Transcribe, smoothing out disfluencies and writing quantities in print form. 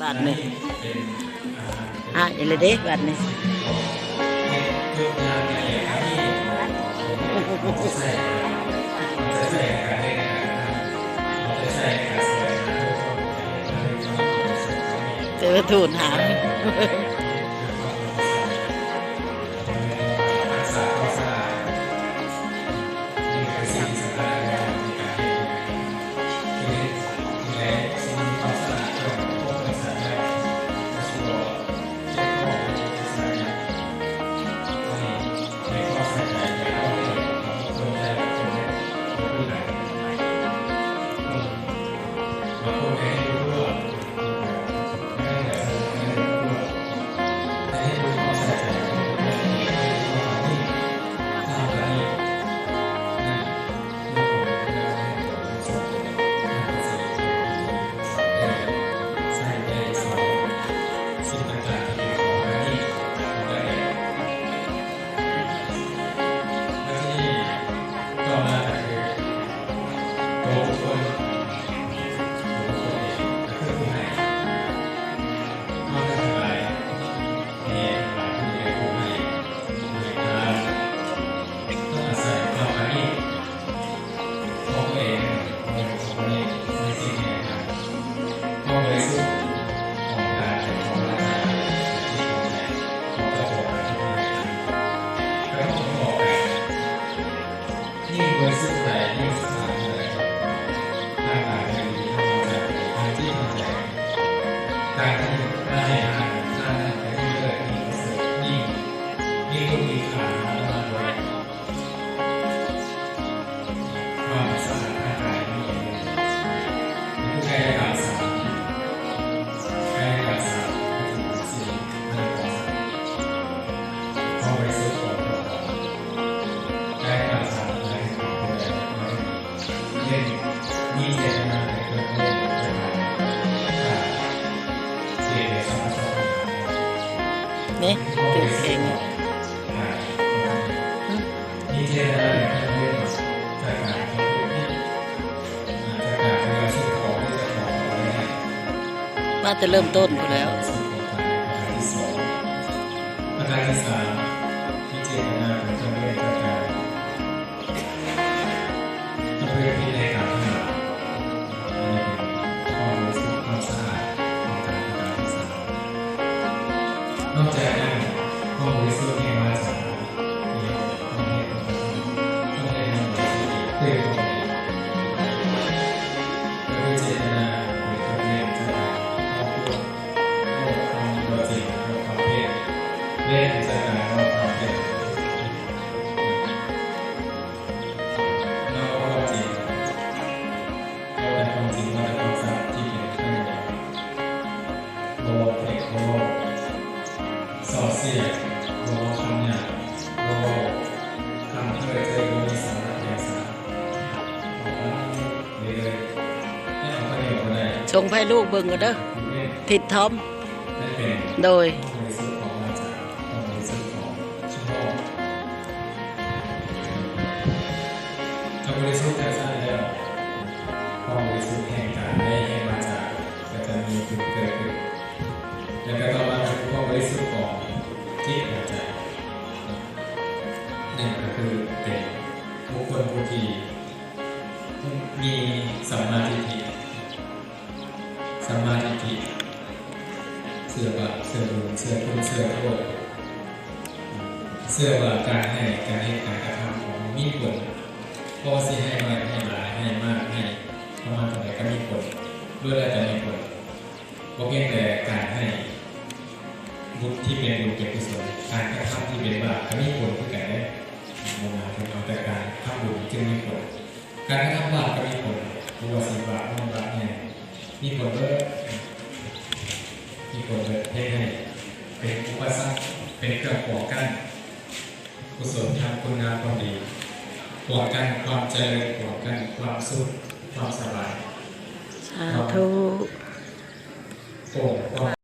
บาทนี่อะไรเด็กบาทนี่เจอถูนหางการที่ได้อาหารทานไปเรื่อยๆมีประเสริฐยิ่งต้องมีขามาด้วยความสะอาดร่างกายนี่ผู้ใช้กายสามใช้กายสามสี่ห้าเข้าไปสู่ตัวเราใช้กายสามใช้ตัวเราเล่นมีเจตนาในการเล่นนี่ถือเก่งมาจะเริ่มต้นกูแล้วประการที่สามพิจารณาของเจ้าเวทการเพื่อที่ในการทำงานความรู้สึกความสะอาดของการประการที่สามนอกจากนั้นความบริสุทธิ์ในวาจาต้องให้ความต้องให้ความบริสุทธิ์เพื่อความดีโดยเจตนาหรือความเนียมจะครอบครัวโลกความตัวจริงโลกความเพศเล่นจากการโลกความเพศนอกความจริงเราแต่ความจริงว่าแต่ความสัตย์ที่เป็นข้างในโลกเอกโลกสอดเสียดโลคำหยาบโลคำเพื่อเจอโลมีสาระแก่สารออกมาเลยให้เอาประโยชน์อะไรชงให้ลูกเบิ่งกันเด้อทิดทอมโดยบริสุทธิ์ของวาจาบริสุทธิ์ของชั่วโมงถ้าบริสุทธิ์จะใช่แล้วความบริสุทธิ์แห่งการได้แห่งวาจาจะมีขึ้นเกิดขึ้นแล้วก็ต่อมาคือความบริสุทธิ์ของจิตหัวใจนี่ก็คือเป็นบุคคลผู้ที่มีสัมมาทิฏฐิเสื่อว่าเสื่อบุญเสื่อคุณเสื่อโทษเสื่อว่าการให้การกระทำของมีผลพอสิให้มากให้หลายให้มากให้ประมาณเท่าไหร่ก็มีผลด้วยแล้วแต่มีผลเพราะเพียงแต่การให้บุญที่เป็นบุญเป็นกุศลการกระทำที่เป็นบาปก็มีผลคือกันได้โมมาเป็นเอาแต่การทำบุญจึงมีผลการกระทำบาปก็มีผลตัวสิบาปบาปเนี่ยมีผลด้วยให้เป็นอุปสรรคเป็นเครื่องก่อกั้นกุศลทางคุณงามความดีก่อกั้นความเจริญก่อกั้นความสุขความสบายสาธุ